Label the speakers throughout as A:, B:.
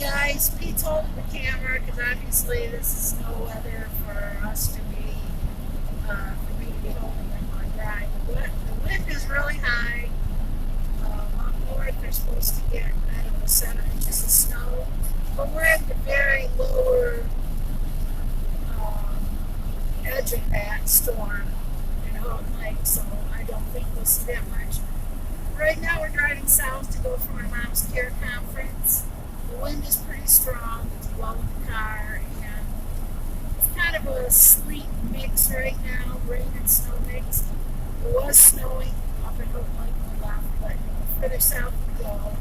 A: guys, Pete's holding the camera because obviously this is no weather for us to be, for me to be holding them on dry. The wind is really high. Up north, they're supposed to get, I don't know, 7 inches of snow. But we're at the very lower edge of that storm in Houghton Lake, so I don't think we'll see that much. Right now, we're driving south to go for my mom's care conference. The wind is pretty strong, it's blowing the car, and it's kind of a sleet mix right now, rain and snow mix. It was snowing up in Houghton Lake on the left, but the further south we go,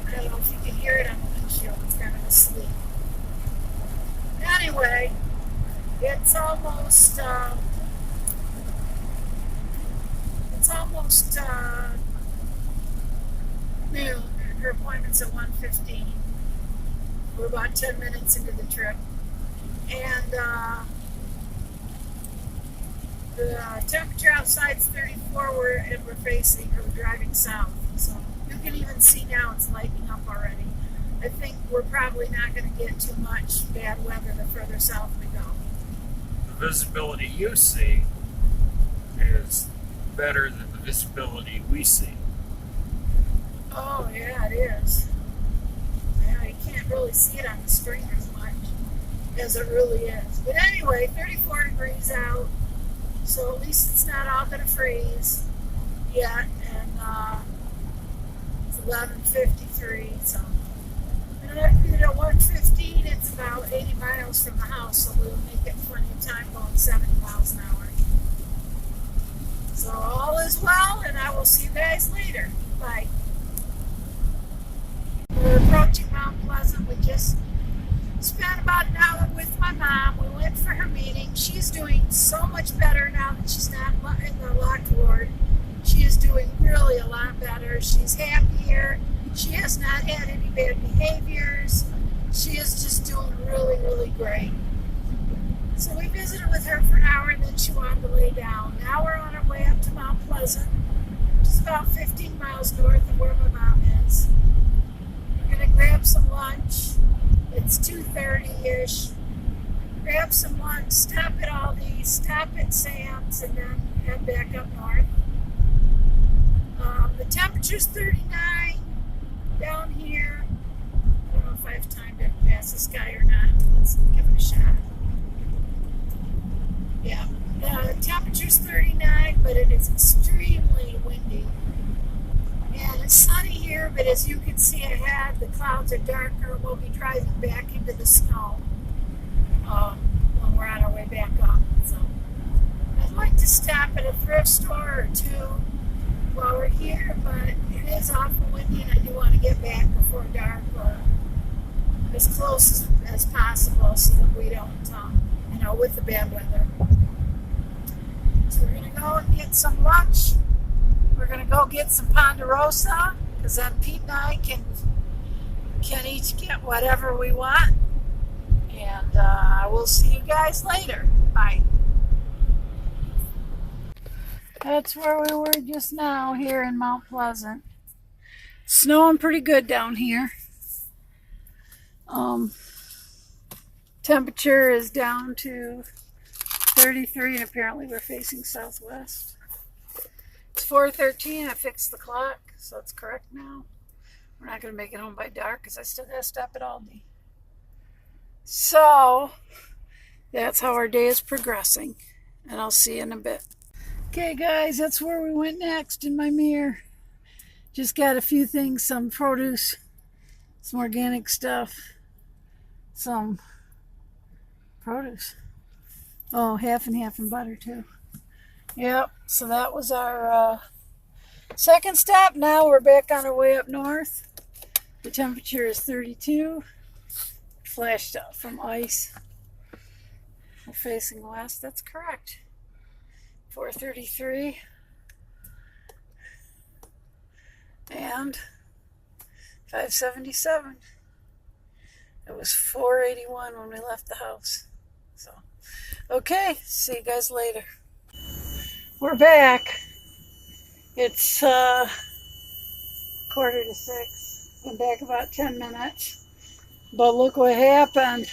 A: I don't know if you can hear it on the windshield, it's kind of a sleet. Anyway, it's almost noon. Her appointment's at 1:15. We're about 10 minutes into the trip. And the temperature outside is 34, and we're driving south. So you can even see now it's lighting up already. I think we're probably not going to get too much bad weather the further south we go.
B: The visibility you see is better than the visibility we see.
A: Oh, yeah, it is. Yeah, you can't really see it on the screen as much as it really is. But anyway, 34 degrees out, so at least it's not all going to freeze yet. And it's 11:53, so. And at 1:15, it's about 80 miles from the house, so we'll make it plenty of time going 70 miles an hour. So all is well, and I will see you guys later. Bye. We're approaching Mount Pleasant. We just spent about an hour with my mom. We went for her meeting. She's doing so much better now that she's not in the locked ward. She is doing really a lot better. She's happier. She has not had any bad behaviors. She is just doing really, really great. So we visited with her for an hour, and then she wanted to lay down. Now we're on our way up to Mount Pleasant, which is about 15 miles north of where my mom is. We're going to grab some lunch. It's 2:30-ish. Grab some lunch, stop at Aldi's, stop at Sam's, and then head back up north. The temperature's 39 down here. I don't know if I have time to pass this guy or not. Let's give it a shot. Yeah, the temperature's 39, but it is extremely windy. And it's sunny here, but as you can see ahead, the clouds are darker. We'll be driving back into the snow when we're on our way back up. So I'd like to stop at a thrift store or two while we're here, but it is awful windy, and I do want to get back before dark or as close as possible so that we don't, with the bad weather. So we're going to go and get some lunch. We're going to go get some Ponderosa, because then Pete and I can each get whatever we want. And we'll see you guys later. Bye. That's where we were just now, here in Mount Pleasant. Snowing pretty good down here. Temperature is down to 33, and apparently we're facing southwest. It's 4:13. I fixed the clock, so it's correct now. We're not going to make it home by dark because I still got to stop at Aldi. So that's how our day is progressing, and I'll see you in a bit. Okay, guys, that's where we went next in my mirror. Just got a few things, some produce, some organic stuff, some produce. Oh, half and half and butter too. Yep, so that was our second stop. Now we're back on our way up north. The temperature is 32. Flashed up from ice. We're facing west, that's correct. 4:33. And 5:77. It was 4:81 when we left the house. So, okay, see you guys later. We're back. It's 5:45. Been back about 10 minutes. But look what happened.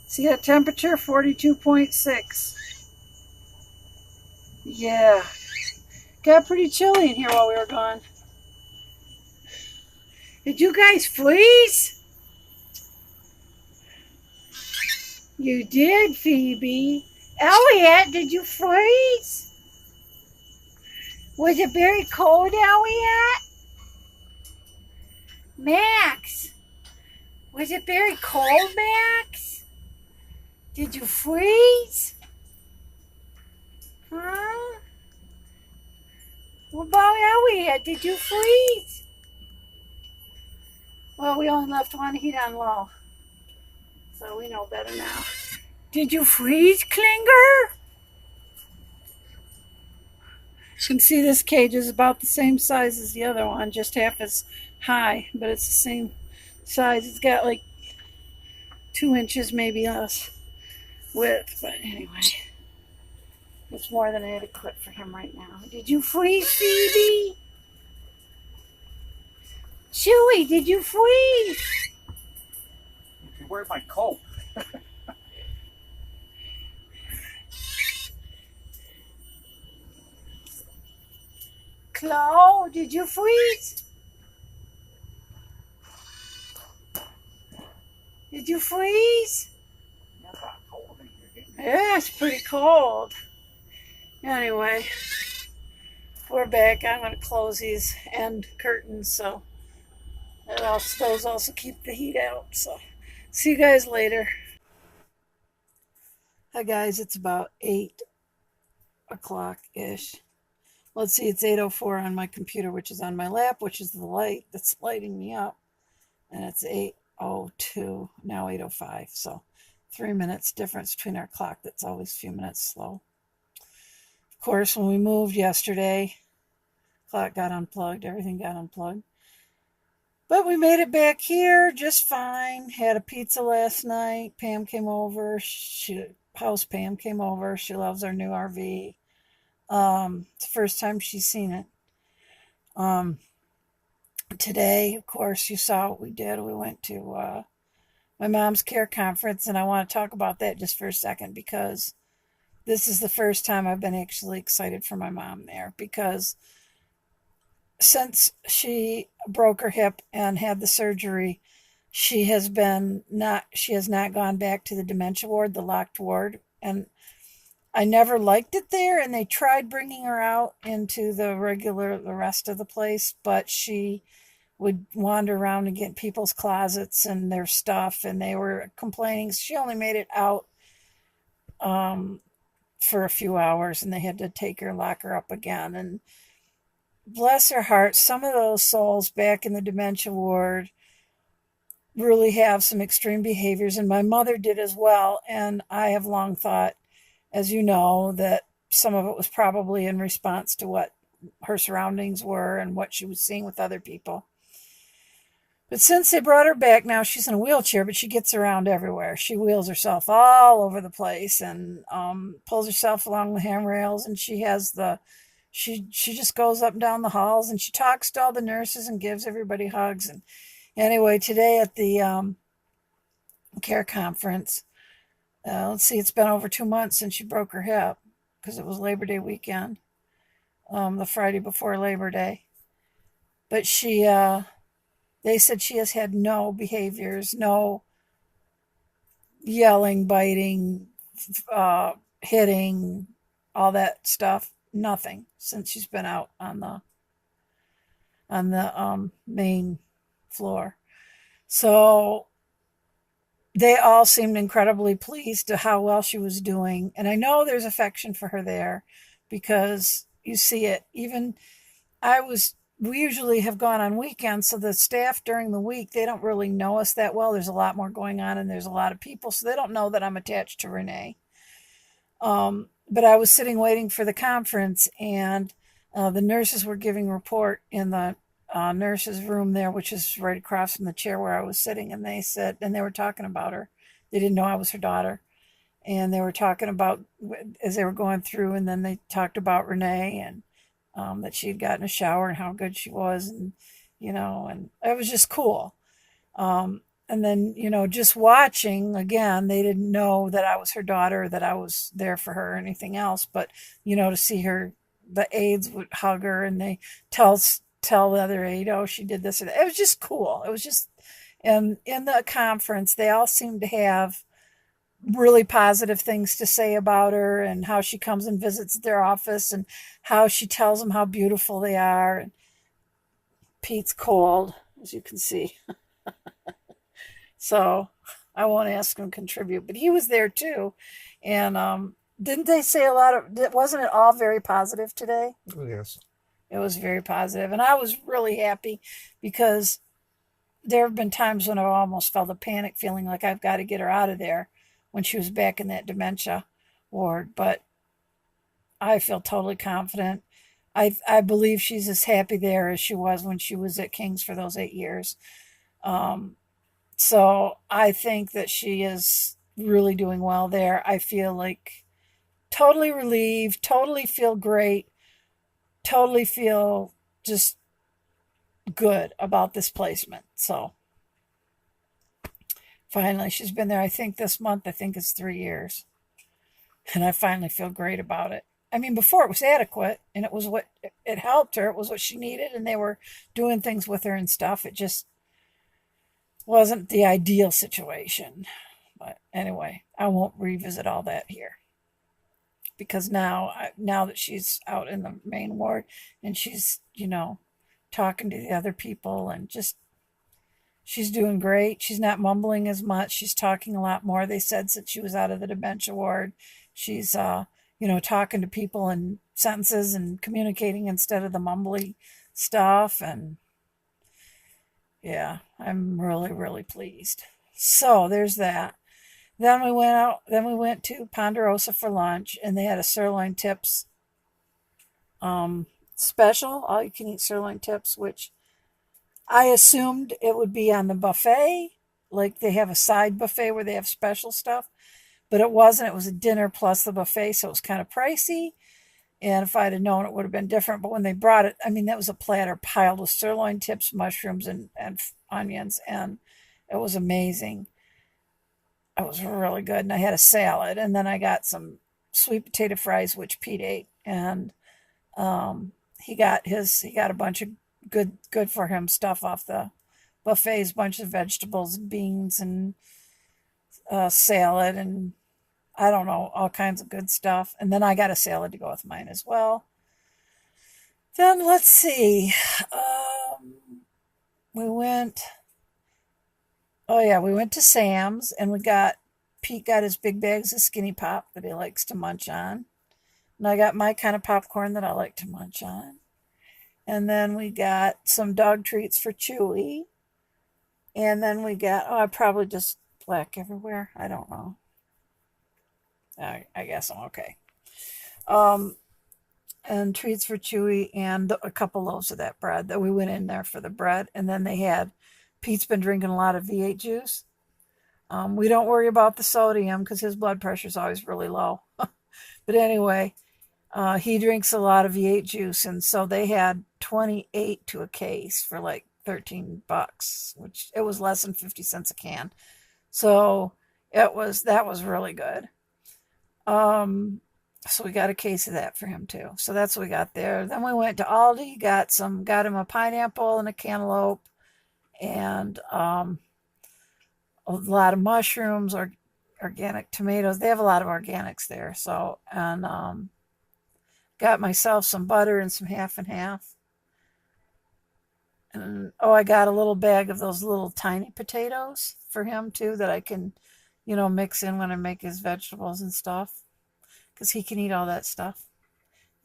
A: See that temperature? 42.6. Yeah. Got pretty chilly in here while we were gone. Did you guys freeze? You did, Phoebe. Elliot, did you freeze? Was it very cold, Elliot? Max, was it very cold, Max? Did you freeze? Huh? What about Elliot? Did you freeze? Well, we only left one heat on low, so we know better now. Did you freeze, Klinger? You can see this cage is about the same size as the other one, just half as high, but it's the same size. It's got like 2 inches, maybe less width, but anyway, it's more than adequate for him right now. Did you freeze, Phoebe? Chewy, did you freeze?
B: You wear my coat.
A: Chloe, did you freeze? Did you freeze? Yeah, it's pretty cold. Anyway, we're back. I'm going to close these end curtains so those also keep the heat out. So, see you guys later. Hi guys, it's about 8 o'clock-ish. Let's see, it's 8:04 on my computer, which is on my lap, which is the light that's lighting me up. And it's 8:02, now 8:05. So 3 minutes difference between our clock. That's always a few minutes slow. Of course, when we moved yesterday, clock got unplugged, everything got unplugged. But we made it back here just fine. Had a pizza last night. Pam came over. Pam came over. She loves our new RV. It's the first time she's seen it. Today, of course, you saw what we did. We went to my mom's care conference, and I want to talk about that just for a second because this is the first time I've been actually excited for my mom there, because since she broke her hip and had the surgery, she has not gone back to the dementia ward, the locked ward, and I never liked it there, and they tried bringing her out into the rest of the place, but she would wander around and get in people's closets and their stuff, and they were complaining. She only made it out for a few hours, and they had to take her and lock her up again. And bless her heart, some of those souls back in the dementia ward really have some extreme behaviors, and my mother did as well. And I have long thought, as you know, that some of it was probably in response to what her surroundings were and what she was seeing with other people. But since they brought her back, now she's in a wheelchair, but she gets around everywhere. She wheels herself all over the place and pulls herself along the handrails, and she just goes up and down the halls, and she talks to all the nurses and gives everybody hugs. And anyway, today at the care conference, let's see, it's been over 2 months since she broke her hip because it was Labor Day weekend, the Friday before Labor Day. But they said she has had no behaviors, no yelling, biting, hitting, all that stuff, nothing since she's been out on the main floor. So they all seemed incredibly pleased to how well she was doing. And I know there's affection for her there because you see it. Even we usually have gone on weekends, so the staff during the week, they don't really know us that well. There's a lot more going on, and there's a lot of people, so they don't know that I'm attached to Renee. But I was sitting waiting for the conference, and the nurses were giving a report in the nurse's room there, which is right across from the chair where I was sitting, and they were talking about her. They didn't know I was her daughter, and they were talking about as they were going through, and then they talked about Renee, and that she had gotten a shower and how good she was, and and it was just cool. And then, just watching again, they didn't know that I was her daughter, that I was there for her or anything else, but to see her, the aides would hug her and they tell the other aide, oh, she did this or that. It was just cool. It was just, and in the conference, they all seemed to have really positive things to say about her and how she comes and visits their office and how she tells them how beautiful they are. And Pete's cold, as you can see. So I won't ask him to contribute, but he was there too. And didn't they say a lot of, wasn't it all very positive today?
C: Oh, yes.
A: It was very positive. And I was really happy because there have been times when I almost felt a panic feeling like I've got to get her out of there when she was back in that dementia ward. But I feel totally confident. I believe she's as happy there as she was when she was at King's for those 8 years. So I think that she is really doing well there. I feel like totally relieved, totally feel great, totally feel just good about this placement. So finally, she's been there, I think this month, I think it's 3 years. And I finally feel great about it. I mean, before it was adequate and it was what it helped her. It was what she needed and they were doing things with her and stuff. It just wasn't the ideal situation. But anyway, I won't revisit all that here. Because now that she's out in the main ward and she's, talking to the other people and just, she's doing great. She's not mumbling as much. She's talking a lot more. They said since she was out of the dementia ward, she's, talking to people in sentences and communicating instead of the mumbly stuff. And yeah, I'm really, really pleased. So there's that. Then we went out. Then we went to Ponderosa for lunch, and they had a sirloin tips special, all you can eat sirloin tips, which I assumed it would be on the buffet, like they have a side buffet where they have special stuff, but it wasn't. It was a dinner plus the buffet, so it was kind of pricey. And if I'd have known, it would have been different. But when they brought it, I mean, that was a platter piled with sirloin tips, mushrooms, and onions, and it was amazing. It was really good. And I had a salad, and then I got some sweet potato fries, which Pete ate, and he got a bunch of good for him stuff off the buffets, bunch of vegetables and beans and salad and I don't know, all kinds of good stuff. And then I got a salad to go with mine as well. Then let's see. We went to Sam's and Pete got his big bags of Skinny Pop that he likes to munch on. And I got my kind of popcorn that I like to munch on. And then we got some dog treats for Chewy. And then we got, I probably just black everywhere. I don't know. I guess I'm okay. And treats for Chewy and a couple loaves of that bread that we went in there for the bread. And then Pete's been drinking a lot of V8 juice. We don't worry about the sodium because his blood pressure is always really low. But anyway, he drinks a lot of V8 juice. And so they had 28 to a case for like $13, which it was less than 50 cents a can. So that was really good. So we got a case of that for him too. So that's what we got there. Then we went to Aldi, got him a pineapple and a cantaloupe and a lot of mushrooms or organic tomatoes. They have a lot of organics there. So, and got myself some butter and some half and half. And I got a little bag of those little tiny potatoes for him too that I can, mix in when I make his vegetables and stuff. Because he can eat all that stuff.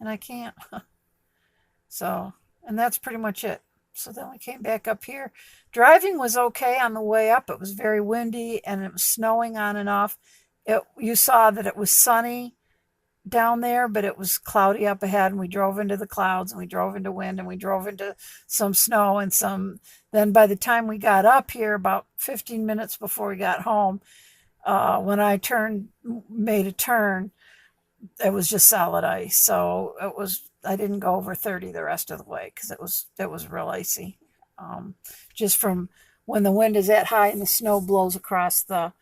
A: And I can't. So, and that's pretty much it. So then we came back up here. Driving was okay on the way up. It was very windy and it was snowing on and off. You saw that it was sunny down there, but it was cloudy up ahead, and we drove into the clouds, and we drove into wind, and we drove into some snow and then by the time we got up here, about 15 minutes before we got home, when I made a turn, it was just solid ice. So I didn't go over 30 the rest of the way because it was real icy. Just from when the wind is that high and the snow blows across the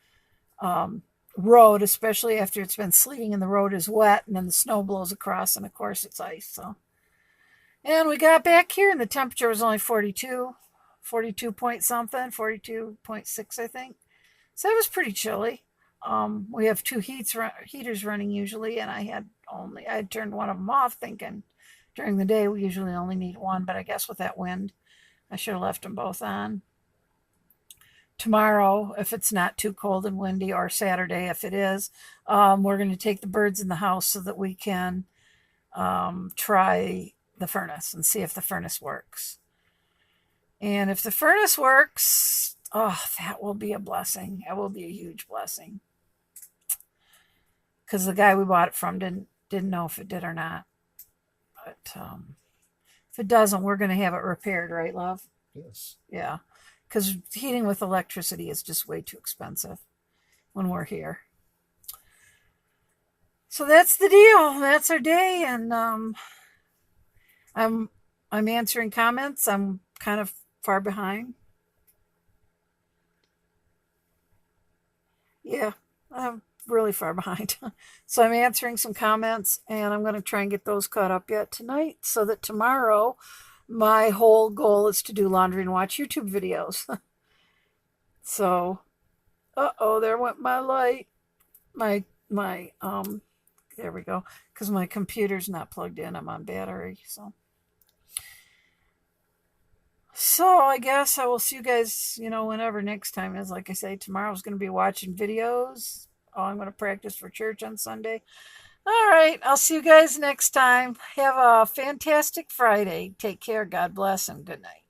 A: road, especially after it's been sleeting and the road is wet, and then the snow blows across, and of course it's ice. So, and we got back here, and the temperature was only 42 point something, 42.6, I think. So it was pretty chilly. We have two heaters running usually, and I had turned one of them off, thinking during the day we usually only need one, but I guess with that wind, I should have left them both on. Tomorrow, if it's not too cold and windy, or Saturday if it is, we're going to take the birds in the house so that we can try the furnace and see if the furnace works. And if the furnace works, oh, that will be a blessing. That will be a huge blessing. Because the guy we bought it from didn't know if it did or not. But if it doesn't, we're going to have it repaired, right, love?
C: Yes.
A: Yeah. Because heating with electricity is just way too expensive when we're here. So that's the deal. That's our day, and I'm answering comments. I'm kind of far behind. Yeah, I'm really far behind. So I'm answering some comments, and I'm going to try and get those caught up yet tonight, so that tomorrow my whole goal is to do laundry and watch YouTube videos. So, there went my light. There we go. Because my computer's not plugged in. I'm on battery, So I guess I will see you guys, whenever next time is. Like I say, tomorrow's going to be watching videos. I'm going to practice for church on Sunday. All right, I'll see you guys next time. Have a fantastic Friday. Take care. God bless, and good night.